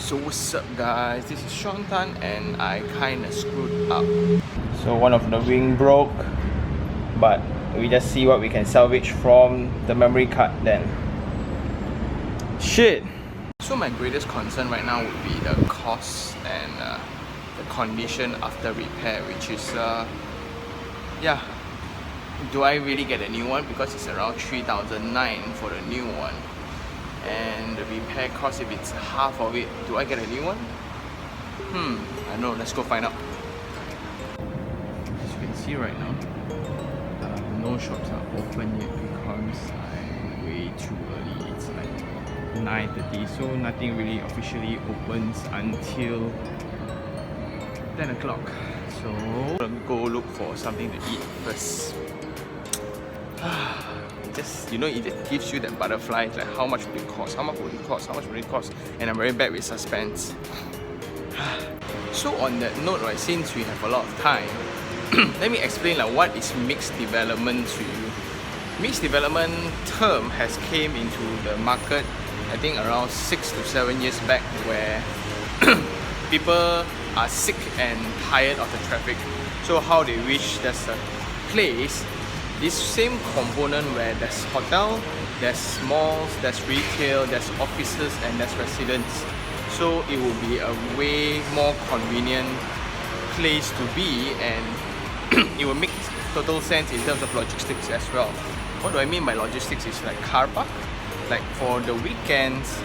So what's up guys, this is Sean Tan and I kinda screwed up. So one of the wing broke, but we just see what we can salvage from the memory card then. Shit! So my greatest concern right now would be the cost and the condition after repair, which is yeah, do I really get a new one? Because it's around 3,009 for the new one. And the repair cost, if it's half of it, do I get a new one? I don't know, let's go find out. As you can see right now, no shops are open yet because I'm way too early. It's like 9:30, so nothing really officially opens until 10 o'clock. So let me go look for something to eat first. Just, you know, it gives you that butterfly, like how much would it cost, how much would it cost, how much would it cost, and I'm very bad with suspense. So on that note, right, since we have a lot of time, let me explain like what is mixed development to you. Mixed development term has came into the market I think around 6 to 7 years back, where people are sick and tired of the traffic. So how they wish there's a place, this same component where there's hotel, there's malls, there's retail, there's offices and there's residents. So it will be a way more convenient place to be, and it will make total sense in terms of logistics as well. What do I mean by logistics is like car park. Like for the weekends,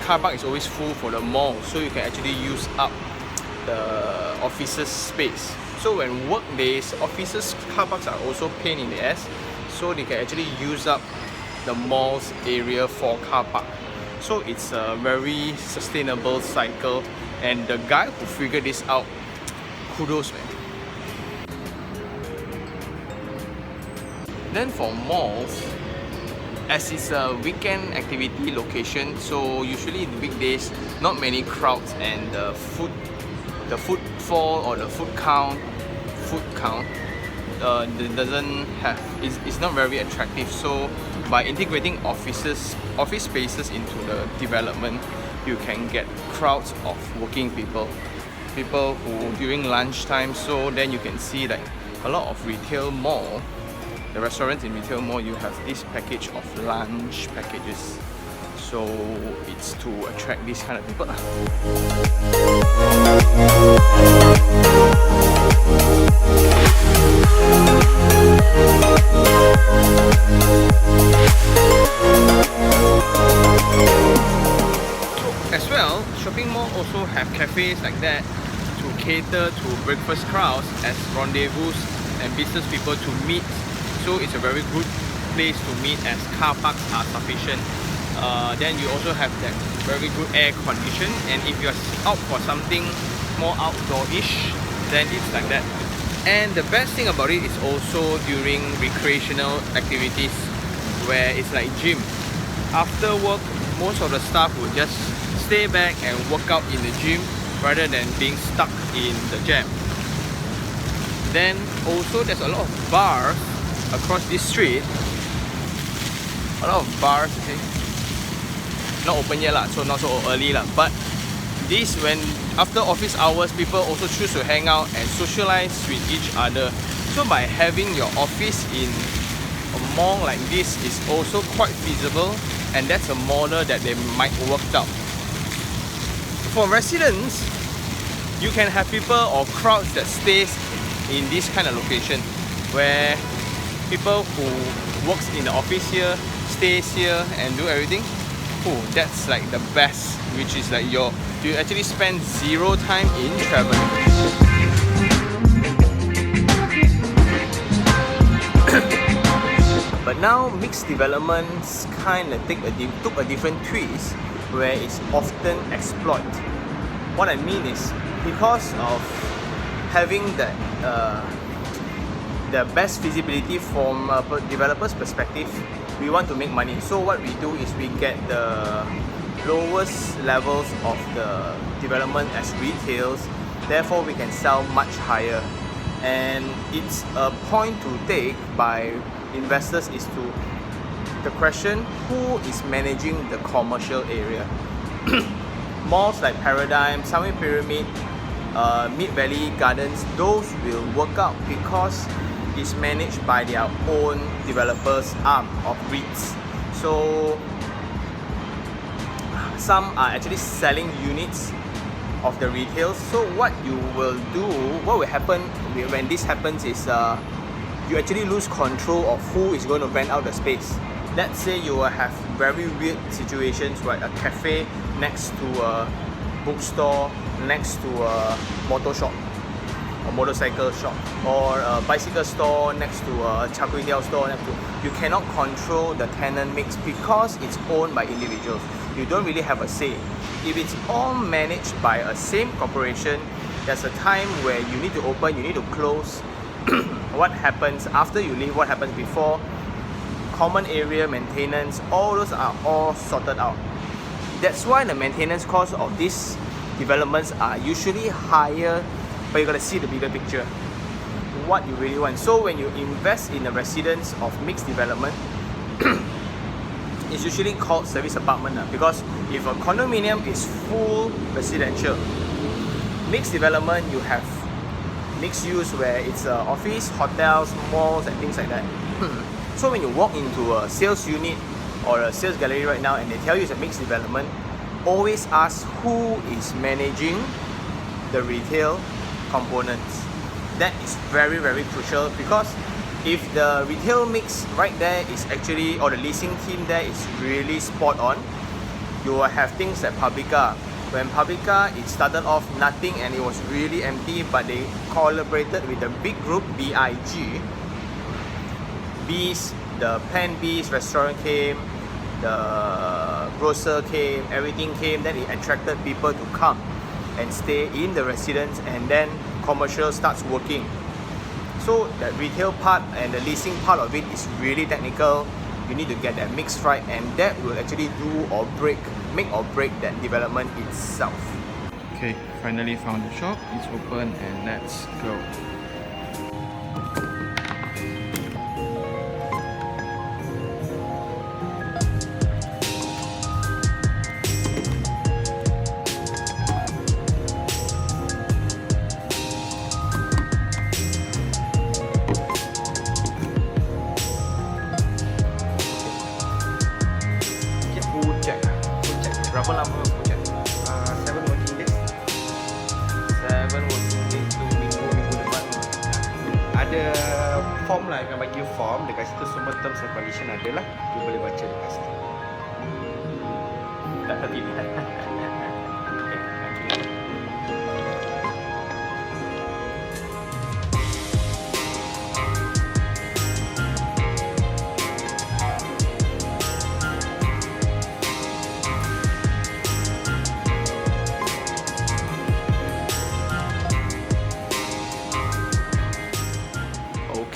car park is always full for the mall, so you can actually use up the offices space. So when work days, offices car parks are also pain in the ass, so they can actually use up the mall's area for car park. So it's a very sustainable cycle, and the guy who figured this out, kudos man. Then for malls, as it's a weekend activity location, so usually in weekdays not many crowds, and the footfall or the foot count doesn't have, it's not very attractive. So by integrating office spaces into the development, you can get crowds of working people who during lunchtime. So then you can see like a lot of retail mall, the restaurants in retail mall, you have this package of lunch packages. So it's to attract these kind of people. As well, shopping mall also have cafes like that to cater to breakfast crowds as rendezvous and business people to meet. So it's a very good place to meet as car parks are sufficient. Then you also have that very good air condition, and if you're out for something more outdoor-ish, then it's like that. And the best thing about it is also during recreational activities, where it's like gym. After work, most of the staff would just stay back and work out in the gym rather than being stuck in the jam. Then also there's a lot of bars across this street. A lot of bars, okay, not open yet lah, so not so early lah. But this, when after office hours, people also choose to hang out and socialize with each other. So by having your office in a mall like this is also quite feasible, and that's a model that they might work out. For residents, you can have people or crowds that stays in this kind of location, where people who works in the office here stays here and do everything. Oh, that's like the best, which is like you actually spend zero time in traveling. But now mixed developments kind of took a different twist, where it's often exploited. What I mean is, because of having that the best feasibility from a developer's perspective, we want to make money. So what we do is we get the lowest levels of the development as retails, therefore we can sell much higher. And it's a point to take by investors is to the question, who is managing the commercial area? Malls like Paradigm, Sunway Pyramid, Mid Valley Gardens, those will work out because it's managed by their own developers arm of REITs. So some are actually selling units of the retail. So what will happen when this happens is you actually lose control of who is going to rent out the space. Let's say you will have very weird situations, right? A cafe next to a bookstore, next to a motor shop, a motorcycle shop, or a bicycle store next to a char kway teow store. You cannot control the tenant mix because it's owned by individuals. You don't really have a say. If it's all managed by a same corporation, there's a time where you need to open, you need to close. What happens after you leave, what happens before, common area maintenance, all those are all sorted out. That's why the maintenance costs of these developments are usually higher, but you gotta see the bigger picture, what you really want. So when you invest in a residence of mixed development, it's usually called service apartment because if a condominium is full residential, mixed development you have mixed use where it's office, hotels, malls and things like that. So when you walk into a sales unit or a sales gallery right now and they tell you it's a mixed development, always ask who is managing the retail components. That is very, very crucial because if the retail mix right there is actually, or the leasing team there is really spot on, you will have things like Publica. When Publica, it started off nothing and it was really empty, but they collaborated with the big group BIG. B's, the Plan B's restaurant came, the grocer came, everything came, then it attracted people to come and stay in the residence, and then commercial starts working. So that retail part and the leasing part of it is really technical. You need to get that mix right, and that will actually make or break that development itself. Okay, finally found the shop. It's open and let's go. Berapa lama projek? 7 working days. 7 working days tu minggu depan. Ada form lah, akan bagi form. Dekat situ semua terms and condition ada lah. You boleh baca dekat situ. Tak tertib.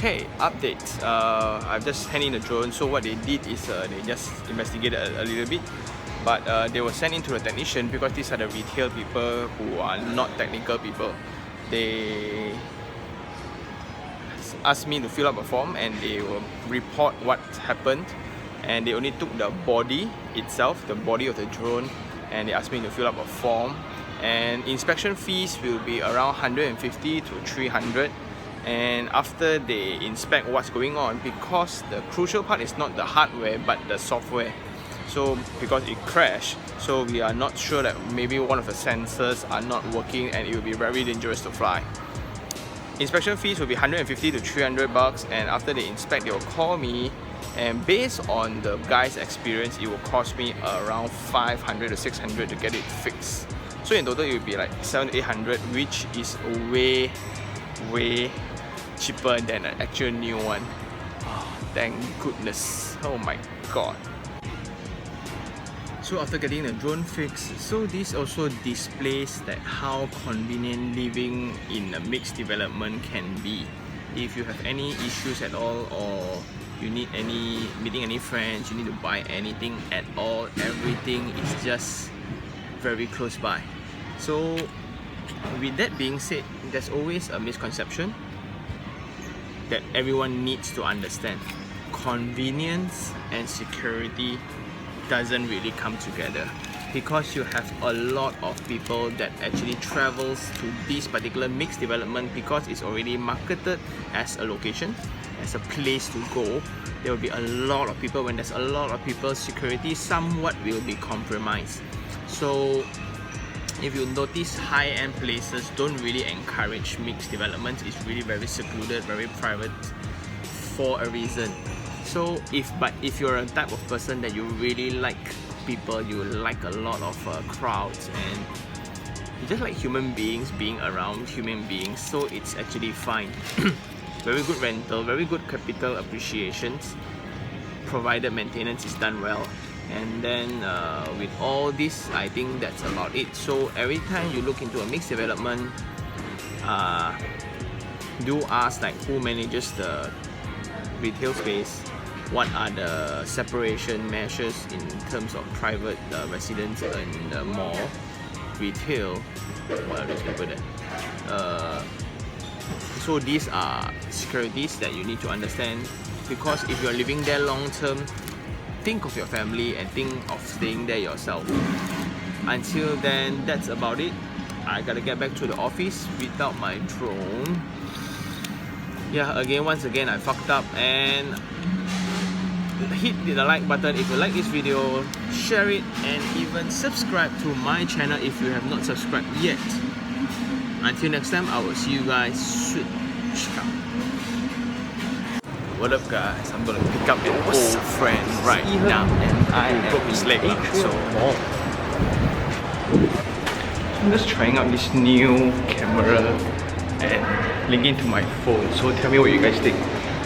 Okay, update. I've just handed in the drone. So what they did is they just investigated a little bit, but they were sent in to a technician because these are the retail people who are not technical people. They asked me to fill up a form and they will report what happened, and they only took the body itself, the body of the drone, and they asked me to fill up a form, and inspection fees will be around 150 to 300. And after they inspect what's going on, because the crucial part is not the hardware but the software. So because it crashed, so we are not sure that maybe one of the sensors are not working and it will be very dangerous to fly. Inspection fees will be 150 to 300 bucks, and after they inspect they will call me, and based on the guy's experience it will cost me around 500 to 600 to get it fixed. So in total it will be like 700 to 800, which is way cheaper than an actual new one. Oh, thank goodness. Oh my god. So after getting the drone fixed, so this also displays that how convenient living in a mixed development can be. If you have any issues at all, or you need meeting any friends, you need to buy anything at all, everything is just very close by. So with that being said, there's always a misconception that everyone needs to understand. Convenience and security doesn't really come together. because you have a lot of people that actually travels to this particular mixed development because it's already marketed as a location, as a place to go. There will be a lot of people. When there's a lot of people, security somewhat will be compromised. So if you notice, high-end places don't really encourage mixed developments. It's really very secluded, very private for a reason. So if you're a type of person that you really like people, you like a lot of crowds, and you just like human beings being around human beings, so it's actually fine. Very good rental, very good capital appreciations, provided maintenance is done well. And then with all this, I think that's about it. So every time you look into a mixed development, do ask like who manages the retail space, what are the separation measures in terms of private residents in the mall, retail, what are those people there? So these are securities that you need to understand, because if you're living there long term, think of your family and think of staying there yourself. Until then, that's about it. I gotta get back to the office without my drone. Yeah, once again I fucked up, and hit the like button if you like this video, share it, and even subscribe to my channel if you have not subscribed yet. Until next time, I will see you guys soon. What up guys, I'm gonna pick up an old friend right now, and I broke his leg, so I'm just trying out this new camera and linking to my phone, so tell me what you guys think.